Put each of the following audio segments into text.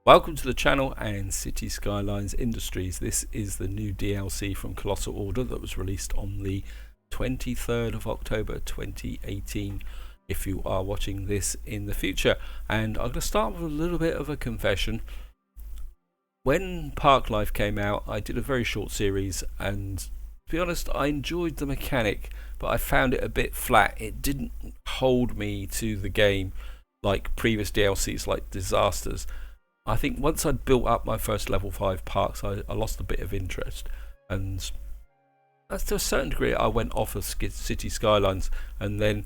Welcome to the channel and Cities Skylines Industries. This is the new DLC from Colossal Order that was released on the 23rd of October 2018 if you are watching this in the future. And I'm going to start with a little bit of a confession. When Park Life came out, I did a very short series, and to be honest, I enjoyed the mechanic, but I found it a bit flat. It didn't hold me to the game like previous DLCs like Disasters. I think once I'd built up my first level 5 parks, I lost a bit of interest, and to a certain degree I went off of City Skylines, and then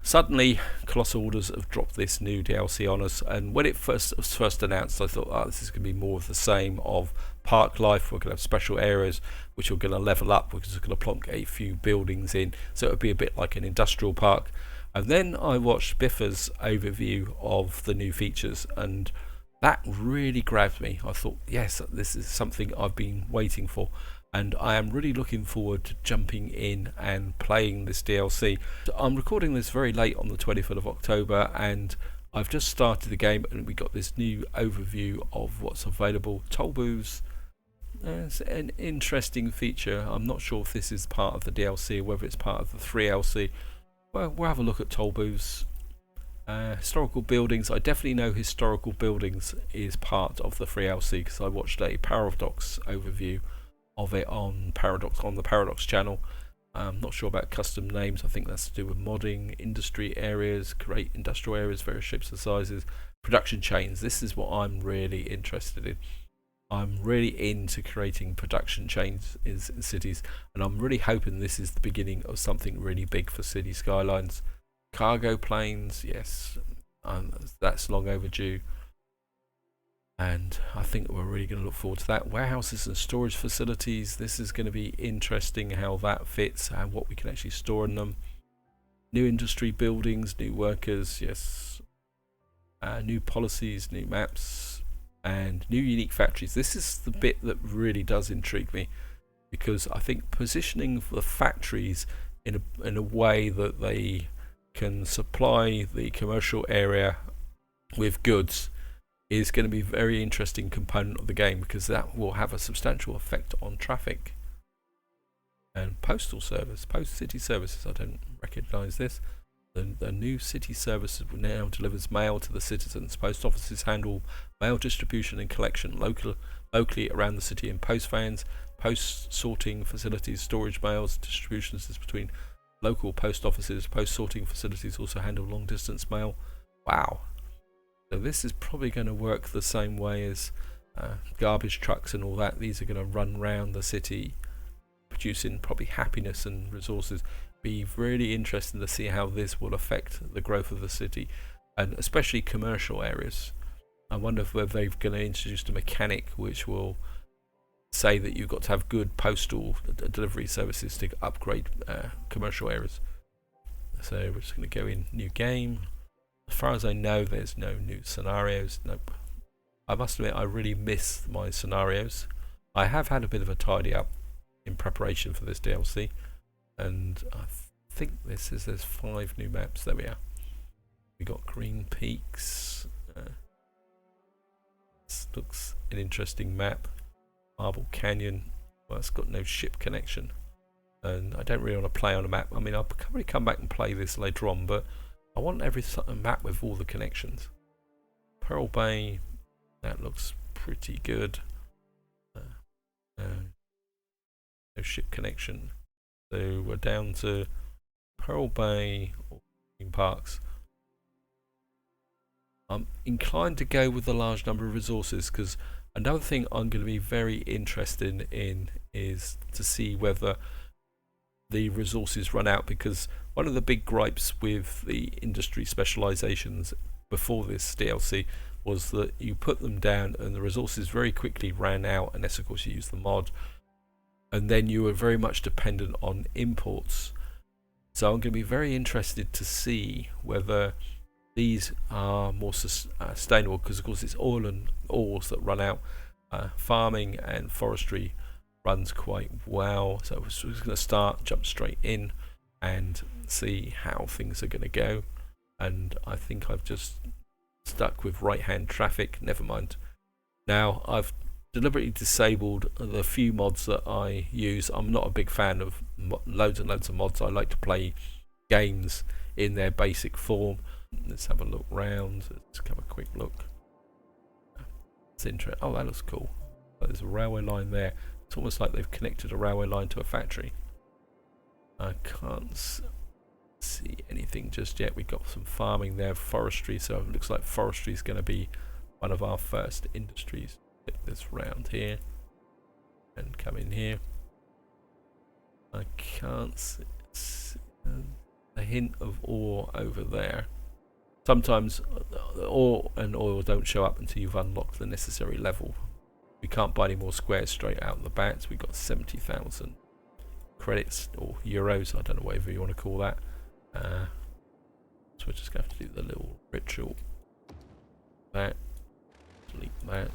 suddenly Colossal Orders have dropped this new DLC on us, and when it was first announced, I thought, oh, this is going to be more of the same of Park Life. We're going to have special areas which are going to level up, we're just going to plonk a few buildings in, so it would be a bit like an industrial park. And then I watched Biffa's overview of the new features, and that really grabbed me. I thought, yes, this is something I've been waiting for, and I am really looking forward to jumping in and playing this DLC. So I'm recording this very late on the 25th of October, and I've just started the game, and we got this new overview of what's available. Toll booths, it's an interesting feature. I'm not sure if this is part of the DLC or whether it's part of the 3LC. Well, we'll have a look at toll booths. Historical buildings. I definitely know historical buildings is part of the 3LC because I watched a Paradox overview of it on the Paradox channel. I'm not sure about custom names. I think that's to do with modding, industry areas, create industrial areas, various shapes and sizes, production chains. This is what I'm really interested in. I'm really into creating production chains in cities, and I'm really hoping this is the beginning of something really big for City Skylines. Cargo planes, yes, that's long overdue, and I think we're really going to look forward to that. Warehouses and storage facilities, this is going to be interesting how that fits and what we can actually store in them. New industry buildings, new workers, yes, new policies, new maps, and new unique factories. This is the bit that really does intrigue me, because I think positioning the factories in a way that they can supply the commercial area with goods is going to be a very interesting component of the game, because that will have a substantial effect on traffic. And postal service, post city services, I don't recognise this. The new city service now delivers mail to the citizens. Post offices handle mail distribution and collection locally around the city in post vans. Post sorting facilities, storage mails, distributions between local post offices. Post sorting facilities also handle long distance mail. Wow. So this is probably going to work the same way as garbage trucks and all that. These are going to run around the city producing probably happiness and resources. Be really interesting to see how this will affect the growth of the city, and especially commercial areas. I wonder whether they're going to introduce a mechanic which will say that you've got to have good postal delivery services to upgrade commercial areas. So we're just going to go in new game. As far as I know, there's no new scenarios. Nope. I must admit, I really miss my scenarios. I have had a bit of a tidy up in preparation for this DLC, and I think there's 5 new maps. There we are. We got Green Peaks. This looks an interesting map. Marble Canyon. Well, it's got no ship connection, and I don't really want to play on a map. I mean, I'll probably come back and play this later on, but I want every map with all the connections. Pearl Bay, that looks pretty good. No ship connection. So we're down to Pearl Bay or Green Parks. I'm inclined to go with the large number of resources, because another thing I'm going to be very interested in is to see whether the resources run out, because one of the big gripes with the industry specializations before this DLC was that you put them down and the resources very quickly ran out, unless of course you use the mod, and then you were very much dependent on imports. So I'm going to be very interested to see whether these are more sustainable, because of course it's oil and ores that run out. Farming and forestry runs quite well, so we're just going to jump straight in and see how things are going to go. And I think I've just stuck with right hand traffic. Never mind, Now, I've deliberately disabled the few mods that I use. I'm not a big fan of loads and loads of mods. I like to play games in their basic form. Let's have a look round. Let's have a quick look. It's interesting. Oh, that looks cool. There's a railway line there. It's almost like they've connected a railway line to a factory. I can't see anything just yet. We've got some farming there, forestry, so it looks like forestry is going to be one of our first industries. Get this round here and come in here. I can't see a hint of ore over there. Sometimes ore and oil don't show up until you've unlocked the necessary level. We can't buy any more squares straight out of the bat. We've got 70,000 credits or euros, I don't know whatever you want to call that. So we're just going to have to do the little ritual. That, delete that,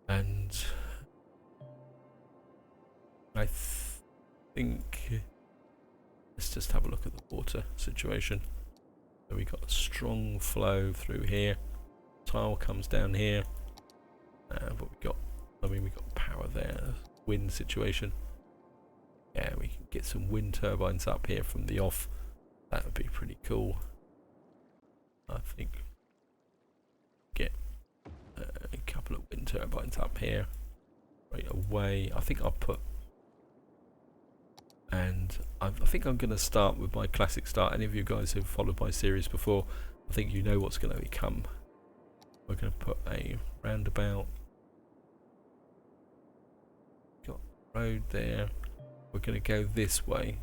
and I think let's just have a look at the water situation. So we got a strong flow through here. Tile comes down here, but we got power there. Wind situation. Yeah, we can get some wind turbines up here from the off. That would be pretty cool. I think get a couple of wind turbines up here right away. I think I'll put, and I think I'm going to start with my classic start. Any of you guys who've followed my series before, I think you know what's going to become. We're going to put a roundabout. Got a road there. We're going to go this way.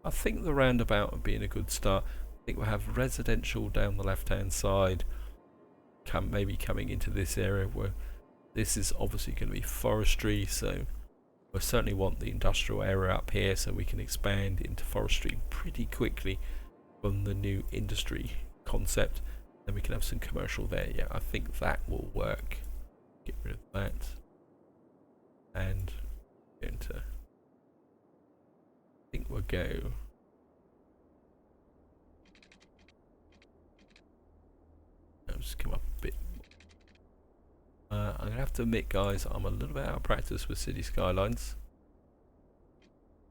I think the roundabout would be in a good start. I think we'll have residential down the left hand side, maybe coming into this area where this is obviously going to be forestry, so we certainly want the industrial area up here so we can expand into forestry pretty quickly from the new industry concept. Then we can have some commercial there. Yeah, I think that will work. Get rid of that and get into, I think we'll go just come up a bit. I'm going to have to admit, guys, I'm a little bit out of practice with Cities Skylines.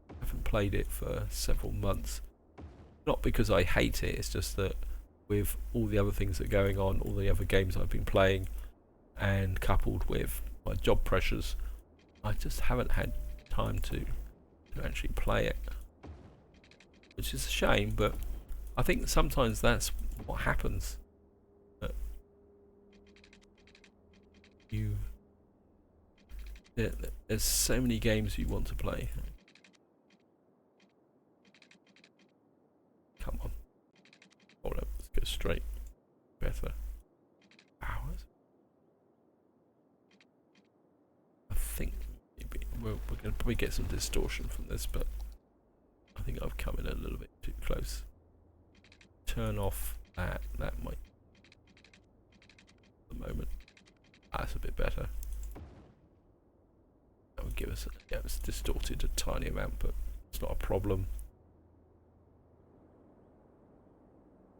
I haven't played it for several months. Not because I hate it, it's just that with all the other things that are going on, all the other games I've been playing, and coupled with my job pressures, I just haven't had time to actually play it. Which is a shame, but I think sometimes that's what happens. There's so many games you want to play. Come on. Hold up, let's go straight. Better. Hours. I think maybe we're going to probably get some distortion from this, but I think I've come in a little bit too close. Turn off that. That might. At the moment. That's a bit better. That would give us, yeah, it's distorted a tiny amount, but it's not a problem.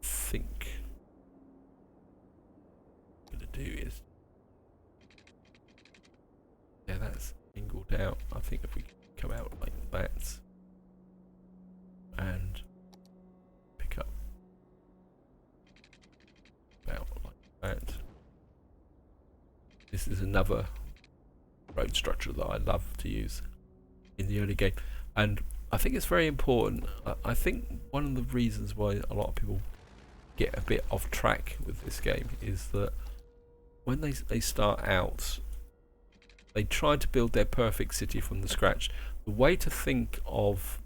I think what I'm going to do is, yeah, that's angled out. I think if we come out like that and pick up out like that. This is another road structure that I love to use in the early game, and I think it's very important. I think one of the reasons why a lot of people get a bit off track with this game is that when they start out, they try to build their perfect city from the scratch. The way to think of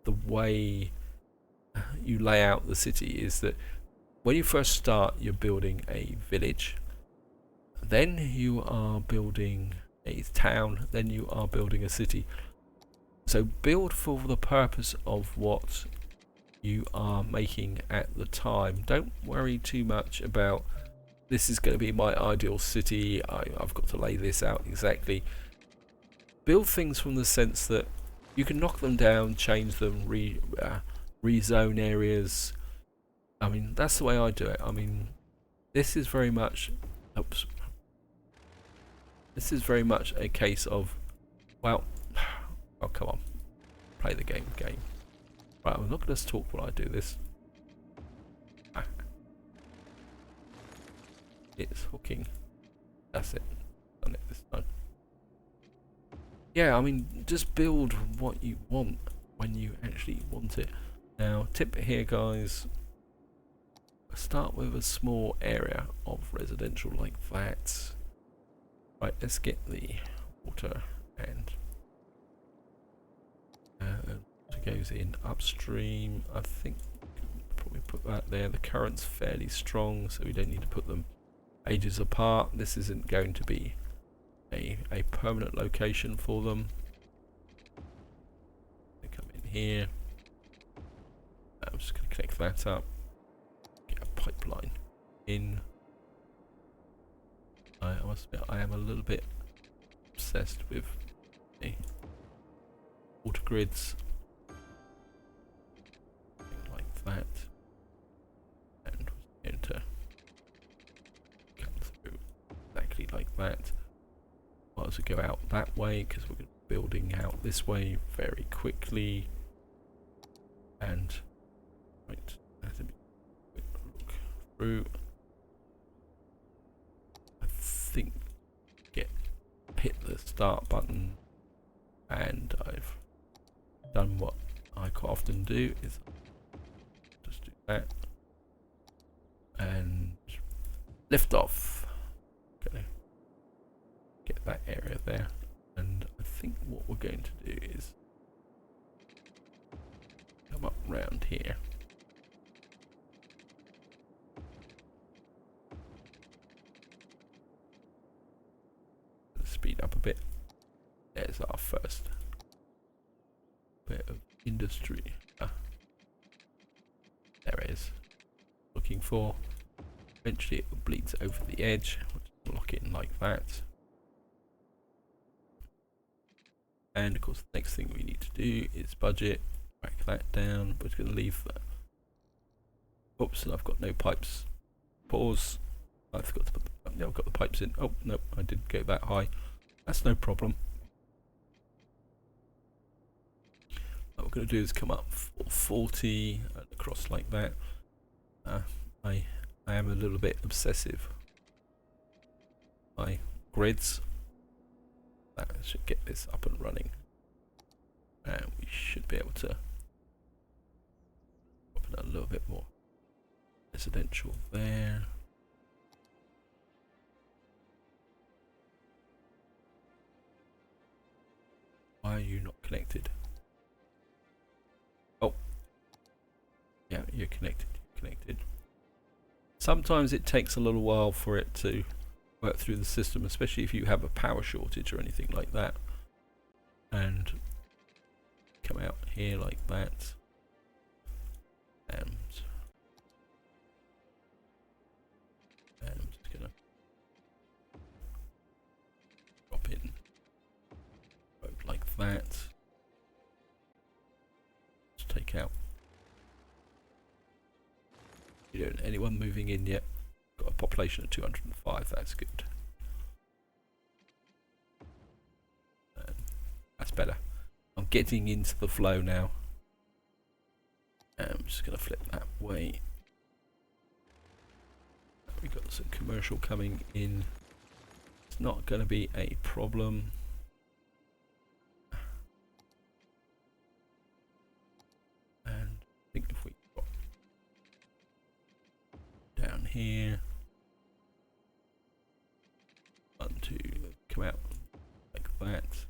the way you lay out the city is that when you first start, you're building a village. Then you are building a town, then you are building a city. So build for the purpose of what you are making at the time. Don't worry too much about this is going to be my ideal city, I've got to lay this out exactly. Build things from the sense that you can knock them down, change them, rezone areas, I mean, that's the way I do it. I mean, this is very much, oops, this is very much a case of, well, oh come on, play the game. Right, I'm not going to talk while I do this. It's hooking. That's it. Done it this time. Yeah, I mean, just build what you want when you actually want it. Now, tip here, guys. Start with a small area of residential like that. Right, let's get the water and it goes in upstream. I think probably put that there. The current's fairly strong, so we don't need to put them ages apart. This isn't going to be a permanent location for them. They come in here. I'm just going to connect that up. Get a pipeline in. I must admit, I am a little bit obsessed with the water grids. Like that. And we're going to come through exactly like that. Might as well go out that way because we're going to be building out this way very quickly. And right, let me look through. I think hit the start button, and I've done what I quite often do is just do that and lift off. Okay, get that area there, and I think what we're going to do is come up round here. Speed up a bit. There's our first bit of industry. There it is. Looking for. Eventually it bleeds over the edge. We'll lock it in like that. And of course the next thing we need to do is budget. Back that down. We're just going to leave that. Oops, and I've got no pipes. Pause. I forgot to put I've got the pipes in. Oh no, I didn't go that high. That's no problem. What we're going to do is come up 40 and across like that. I am a little bit obsessive. My grids. That should get this up and running. And we should be able to open a little bit more residential there. Why are you not connected? Oh. Yeah, you're connected. Sometimes it takes a little while for it to work through the system, especially if you have a power shortage or anything like that. And come out here like that. And I'm just gonna drop in like that. Just take out. You don't anyone moving in yet. Got a population of 205. That's good. That's better. I'm getting into the flow now. I'm just gonna flip that way. We've got some commercial coming in. It's not going to be a problem. And I think if we drop down here, one, two, come out like that.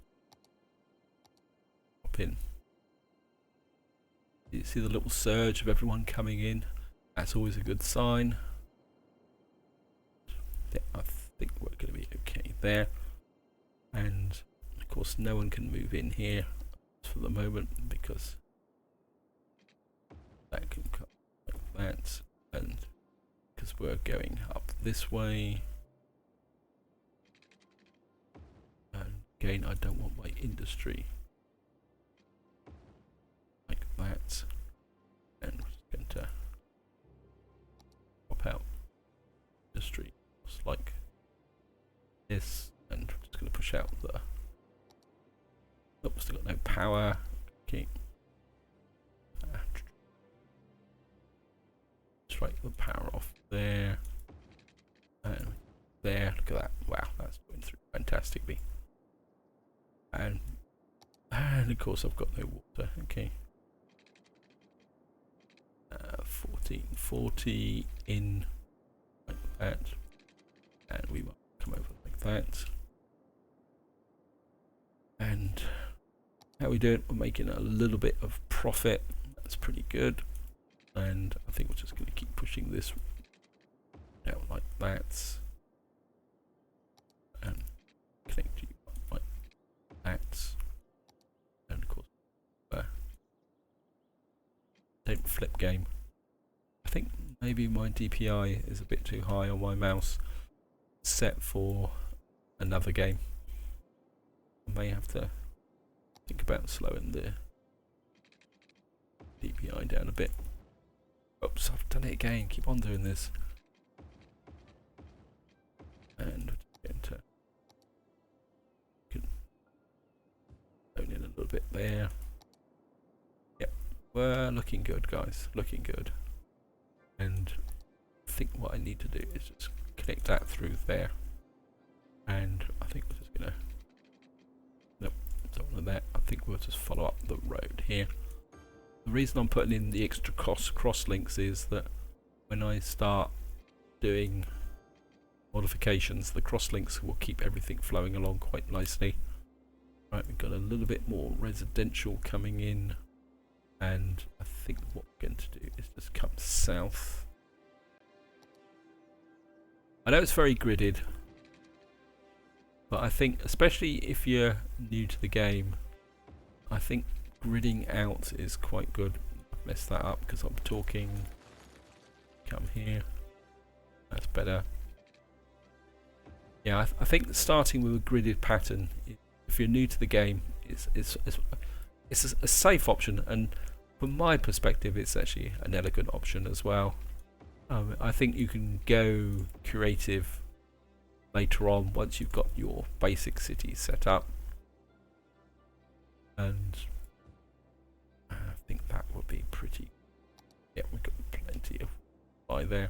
Pop in. You see the little surge of everyone coming in. That's always a good sign. Yeah, I think we're going to be okay there. And of course no one can move in here for the moment because that can come like that, and because we're going up this way, and again I don't want my industry like that, and we're just going to this, and I'm just going to push out the. Oh, still got no power. Okay. Strike the power off there. And there, look at that. Wow, that's going through fantastically. And of course I've got no water. Okay. 1440 in like that. And we will come over like that. And how we do it, we're making a little bit of profit. That's pretty good. And I think we're just going to keep pushing this down like that. And connect you like that. And of course, don't flip game. I think maybe my DPI is a bit too high on my mouse, set for another game. I may have to think about slowing the DPI down a bit. Oops, I've done it again. Keep on doing this. And we're just going to zone in a little bit there. Yep, we're looking good, guys. Looking good. And I think what I need to do is just connect that through there. And I think we're just gonna. Nope, don't want that. I think we'll just follow up the road here. The reason I'm putting in the extra cross links is that when I start doing modifications, the cross links will keep everything flowing along quite nicely. Right, we've got a little bit more residential coming in, and I think what we're going to do is just come south. I know it's very gridded, but I think especially if you're new to the game, I think gridding out is quite good. I've messed that up because I'm talking. Come here. That's better. Yeah, I think starting with a gridded pattern, if you're new to the game, it's a safe option, and from my perspective, it's actually an elegant option as well. I think you can go creative later on once you've got your basic city set up, and I think that would be pretty. Yeah, we've got plenty of by there,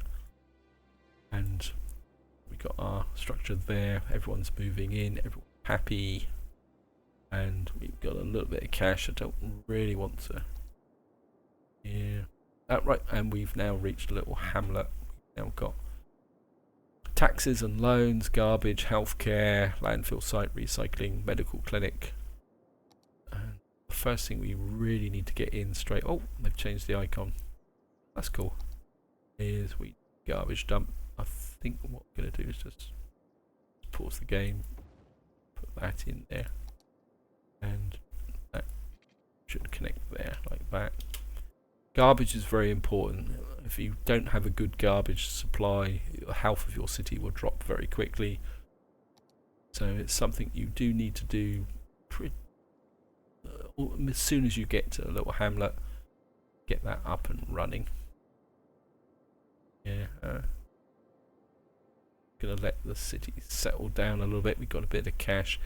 and we got our structure there. Everyone's moving in, everyone's happy, and we've got a little bit of cash. I don't really want to. Yeah, right. And we've now reached a little hamlet. We've now got taxes and loans, garbage, healthcare, landfill site, recycling, medical clinic. And the first thing we really need to get in straight. Oh, they've changed the icon. That's cool. Is we garbage dump. I think what we're going to do is just pause the game, put that in there, and that should connect there like that. Garbage is very important. If you don't have a good garbage supply, the health of your city will drop very quickly. So it's something you do need to do as soon as you get to a little hamlet, get that up and running. Yeah, gonna let the city settle down a little bit. We've got a bit of cash.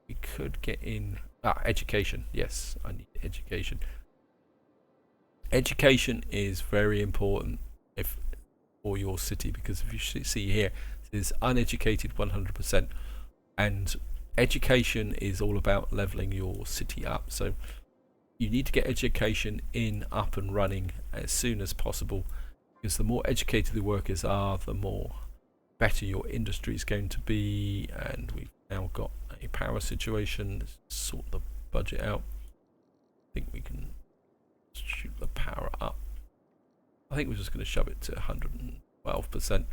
We could get in education. Yes, I need education. Education is very important for your city, because if you see here, it is uneducated 100%, and education is all about leveling your city up. So you need to get education up and running as soon as possible, because the more educated the workers are, the more better your industry is going to be. And we've now got a power situation. Let's sort the budget out. I think we can shoot the power up. I think we're just going to shove it to 112%.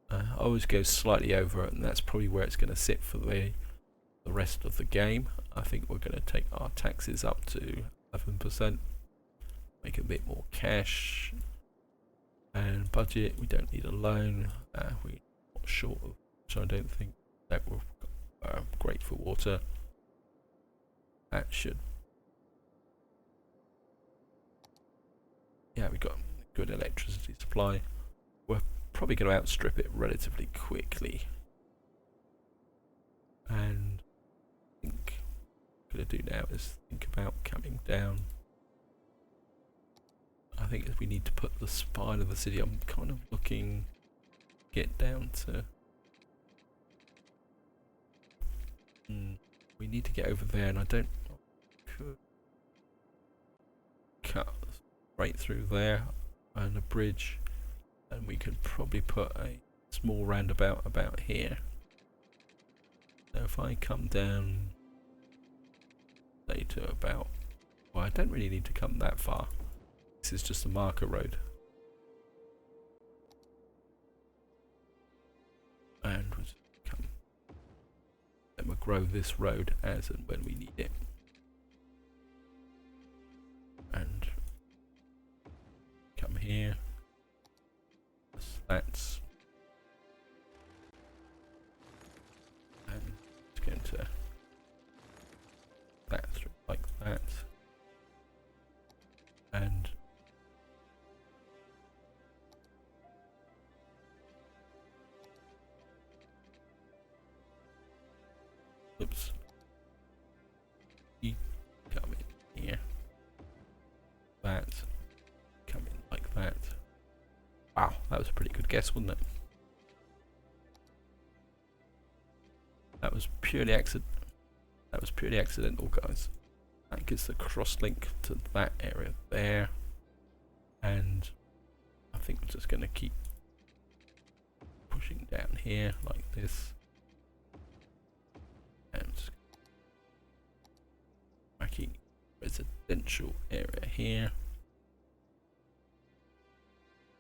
I always go slightly over it, and that's probably where it's going to sit for the rest of the game. I think we're going to take our taxes up to 11%, make a bit more cash, and budget. We don't need a loan. We're not short of, which I don't think that we're great for water. That should. Yeah, we've got good electricity supply. We're probably going to outstrip it relatively quickly. And I think what I'm going to do now is think about coming down. I think we need to put the spine of the city. I'm kind of looking, get down to. We need to get over there, and I don't. Could cut right through there and a bridge, and we could probably put a small roundabout about here. So if I come down, say to about. Well, I don't really need to come that far. This is just a marker road. And we'll just come. Then we'll grow this road as and when we need it. And come here. That's. And it's going to that through like that. And oops. You come in here. That. Come in like that. Wow, that was a pretty good guess, wasn't it? That was purely accident. That was purely accidental, guys. That gives the cross link to that area there. And I think we're just going to keep pushing down here like this. And just making residential area here.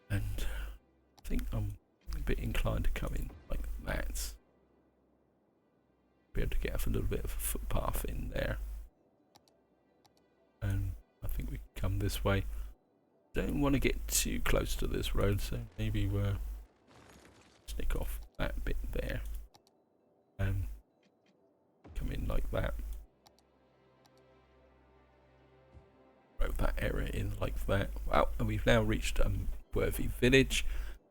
And I think I'm a bit inclined to come in like that. Be able to get a little bit of a footpath in there. And I think we can come this way. Don't want to get too close to this road, so maybe we'll stick off that bit there. And come in like that. Throw that area in like that. Wow, and we've now reached Worthy Village.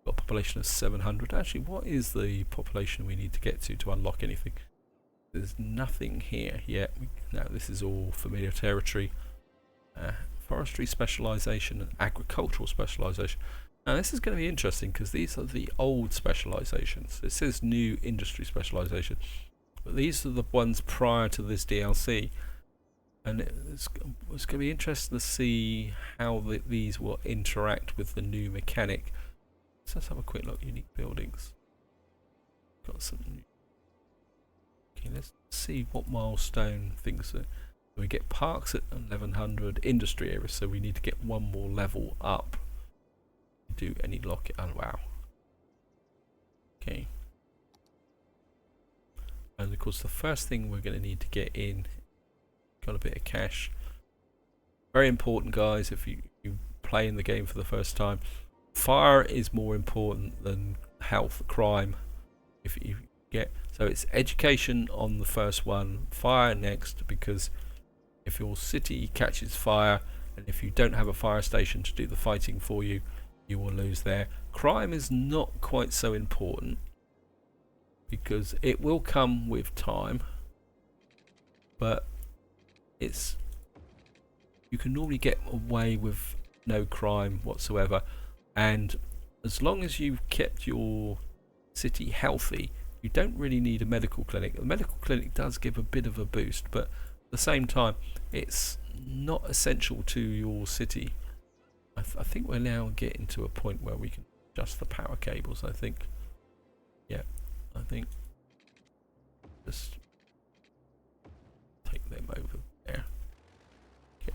Got a population of 700. Actually, what is the population we need to get to unlock anything? There's nothing here yet. No, this is all familiar territory. Forestry specialisation and agricultural specialisation. Now this is going to be interesting because these are the old specialisations. It says new industry specialisation, but these are the ones prior to this DLC. And it's going to be interesting to see how these will interact with the new mechanic. So let's have a quick look. Unique buildings. Got some new. Okay, let's see what milestone things are. We get parks at 1100, industry areas, so we need to get one more level up. Do any lock it? Oh wow. Okay. And of course the first thing we're going to need to get in, got a bit of cash. Very important, guys, if you play in the game for the first time. Fire is more important than health, crime. If you get, so it's education on the first one, fire next, because if your city catches fire and if you don't have a fire station to do the fighting for you, you will lose there. Crime is not quite so important because it will come with time, but it's, you can normally get away with no crime whatsoever, and as long as you've kept your city healthy, you don't really need a medical clinic. The medical clinic does give a bit of a boost, but at the same time it's not essential to your city. I think we're now getting to a point where we can adjust the power cables. I think, yeah, I think just take them over there. Okay,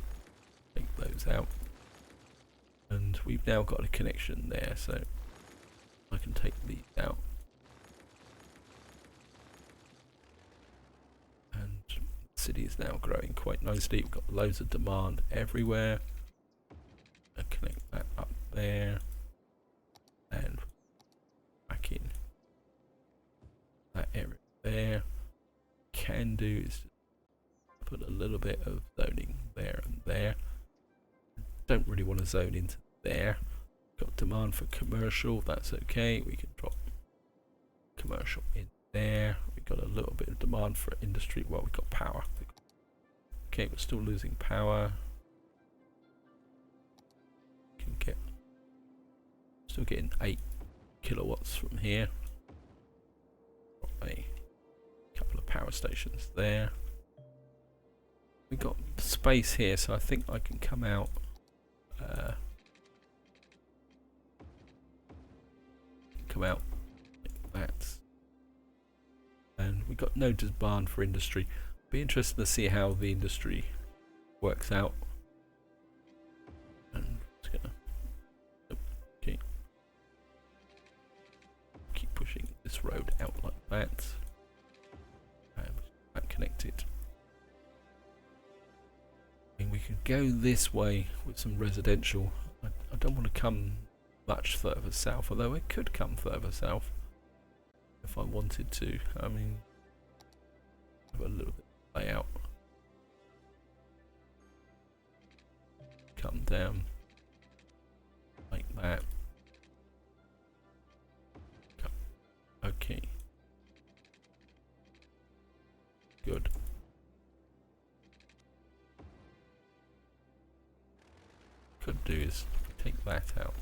take those out, and we've now got a connection there, so I can take these out. And the city is now growing quite nicely. We've got loads of demand everywhere. And connect that up there, and back in that area there. Can do is put a little bit of zoning there and there. Don't really want to zone into there. Got demand for commercial, that's okay. We can drop commercial in there. We got a little bit of demand for industry. Well, we've got power. Okay, we're still losing power. Can get still getting 8 kilowatts from here. Got a couple of power stations there. We've got space here, so I think I can come out. Like that. And we've got no demand for industry. Be interested to see how the industry works out. And it's gonna keep pushing this road out like that. And that connected. And we could go this way with some residential. I don't want to come much further south, although it could come further south if I wanted to. I mean, have a little bit of layout. Come down like that. Okay. Good. Could do is take that out.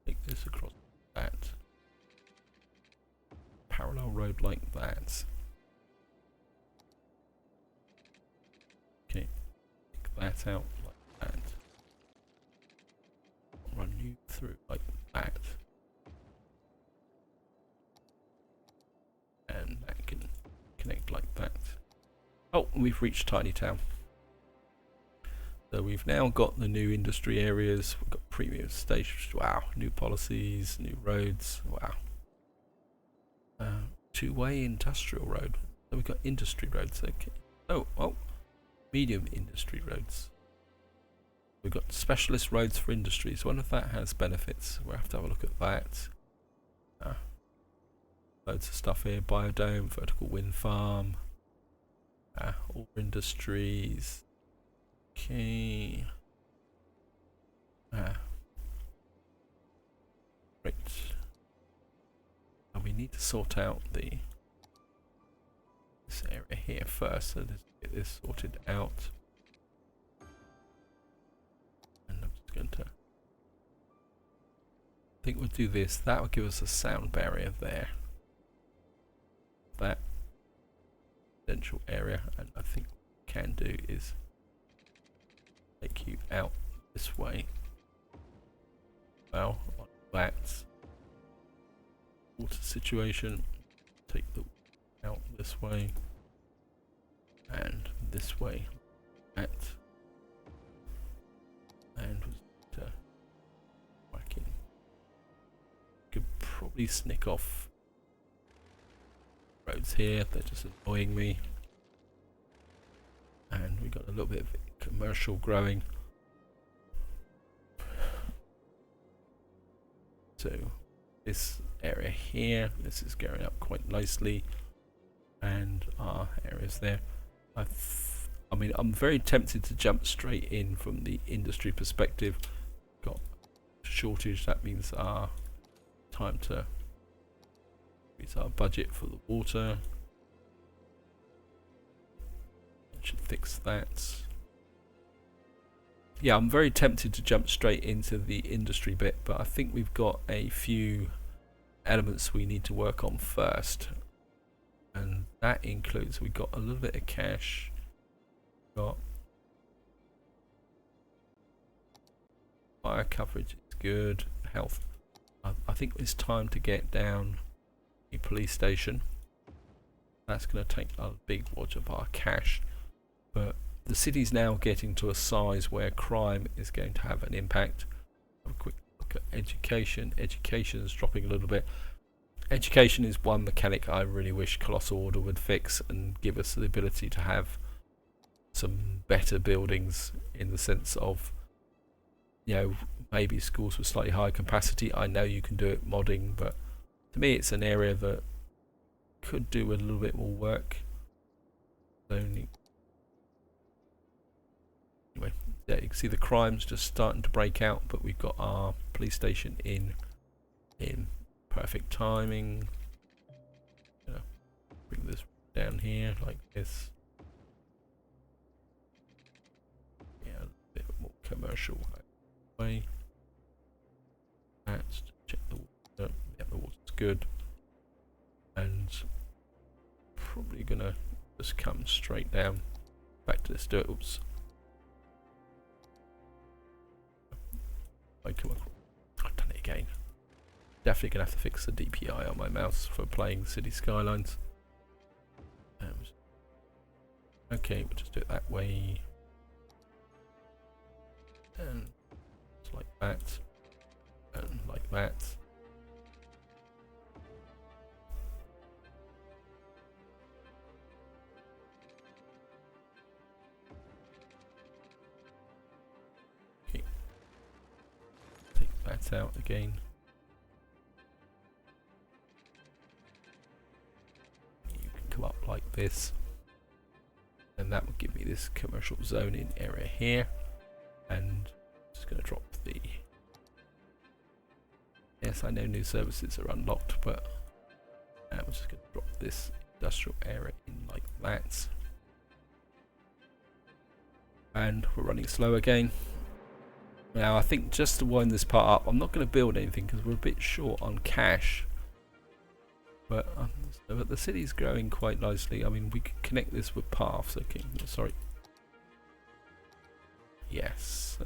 Take this across that. Parallel road like that. Okay. Take that out like that. Run you through like that. And that can connect like that. Oh, we've reached Tiny Town. So we've now got the new industry areas. We've got premium stations. Wow, new policies, new roads. Wow. Two-way industrial road. So we've got industry roads. Okay. Oh, medium industry roads. We've got specialist roads for industries. Wonder if that has benefits. We'll have to have a look at that. Loads of stuff here. Biodome, vertical wind farm. All industries. Okay. Right. And we need to sort out this area here first. So let's get this sorted out. And I'm just going to. I think we'll do this. That will give us a sound barrier there. That residential area, and I think what we can do is take you out this way. Well, like that. Water situation. Take the out this way and this way. That and whack in. Could probably snick off roads here. They're just annoying me. And we got a little bit of commercial growing. So this area here, this is going up quite nicely, and our areas there. I mean, I'm very tempted to jump straight in from the industry perspective. Got shortage. That means our time to increase our budget for the water. Should fix that. Yeah, I'm very tempted to jump straight into the industry bit, but I think we've got a few elements we need to work on first, and that includes we've got a little bit of cash, got fire coverage is good, health. I think it's time to get down a police station. That's going to take a big wad of our cash. But the city's now getting to a size where crime is going to have an impact. Have a quick look at education. Education is dropping a little bit. Education is one mechanic I really wish Colossal Order would fix and give us the ability to have some better buildings, in the sense of, you know, maybe schools with slightly higher capacity. I know you can do it modding, but to me it's an area that could do a little bit more work. Only anyway, yeah, you can see the crime's just starting to break out, but we've got our police station in perfect timing. Bring this down here like this. Yeah, a bit more commercial way. Let's check the water. Yeah, the water's good. And probably gonna just come straight down back to this dirt. Oops. I come across. I've done it again. Definitely gonna have to fix the DPI on my mouse for playing Cities Skylines. Okay, we'll just do it that way. And just like that. And like that. Okay. Take that out again. You can come up like this. And that will give me this commercial zoning area here. And I'm just going to drop the... Yes, I know new services are unlocked, but I'm just going to drop this industrial area in like that. And we're running slow again. Now I think just to wind this part up, I'm not going to build anything because we're a bit short on cash. But the city's growing quite nicely. I mean, we could connect this with paths. Okay, sorry. Yes.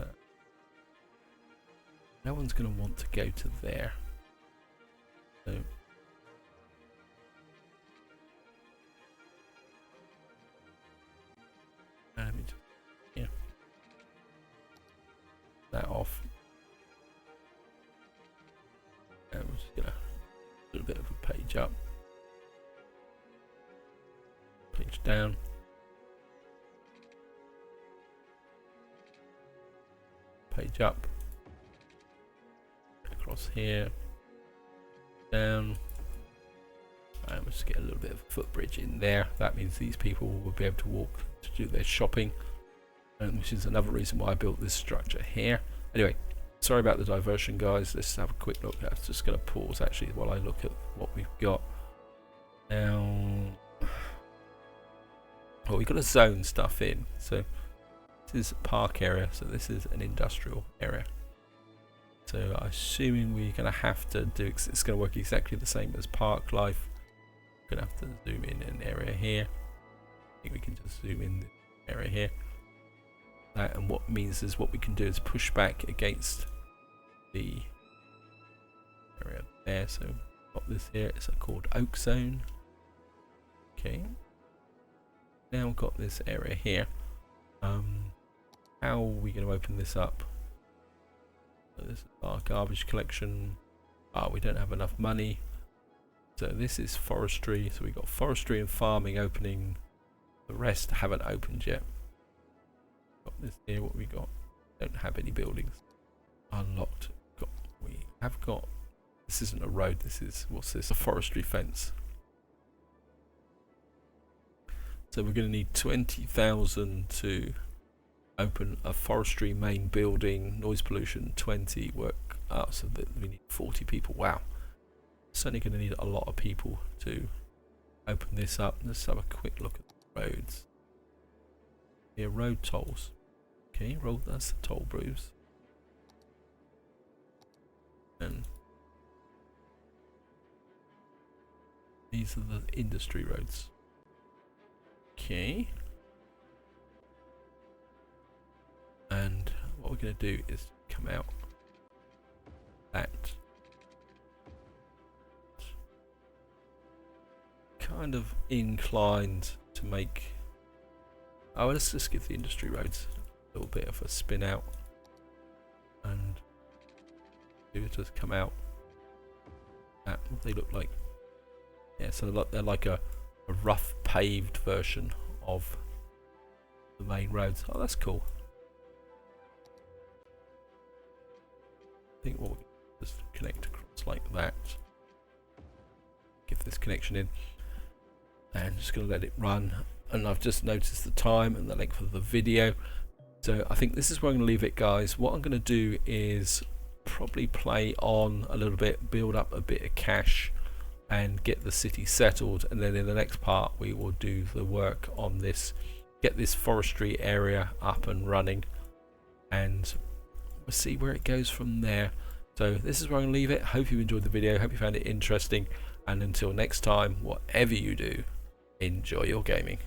No one's going to want to go to there. So. Let me just, yeah. That off. And we're just going to do a bit of a page up. Page down. Page up. Across here. Down. And we'll just get a little bit of a footbridge in there. That means these people will be able to walk to do their shopping. Which is another reason why I built this structure here. Anyway, sorry about the diversion, guys. Let's have a quick look. I'm just going to pause actually while I look at what we've got. Now, well, we've got to zone stuff in. So this is a park area. So this is an industrial area. So I'm assuming we're going to have to do, it's going to work exactly the same as park life. We're going to have to zoom in an area here. I think we can just zoom in the area here. And what means is what we can do is push back against the area there. So got this here. It's called Oak Zone. Okay. Now we've got this area here. How are we going to open this up? So this is our garbage collection. We don't have enough money. So this is forestry. So we've got forestry and farming opening. The rest haven't opened yet. Got this here. What we got? Don't have any buildings unlocked. We have got. This isn't a road. This is, what's this? A forestry fence. So we're going to need 20,000 to open a forestry main building. Noise pollution 20. Work out so that we need 40 people. Wow. Certainly going to need a lot of people to open this up. Let's have a quick look at the roads. Here, road tolls. Okay, road, that's the toll booths. And these are the industry roads. Okay. And what we're going to do is come out that. Kind of inclined to make. Oh, let's just give the industry roads a little bit of a spin out and do it just come out. What they look like. Yeah, so they're like a rough paved version of the main roads. Oh, that's cool. I think we'll just connect across like that. Give this connection in. And just going to let it run. And I've just noticed the time and the length of the video. So I think this is where I'm going to leave it, guys. What I'm going to do is probably play on a little bit, build up a bit of cash and get the city settled, and then in the next part we will do the work on this, get this forestry area up and running, and we'll see where it goes from there. So this is where I'm going to leave it. Hope you enjoyed the video, hope you found it interesting, and until next time, whatever you do, enjoy your gaming.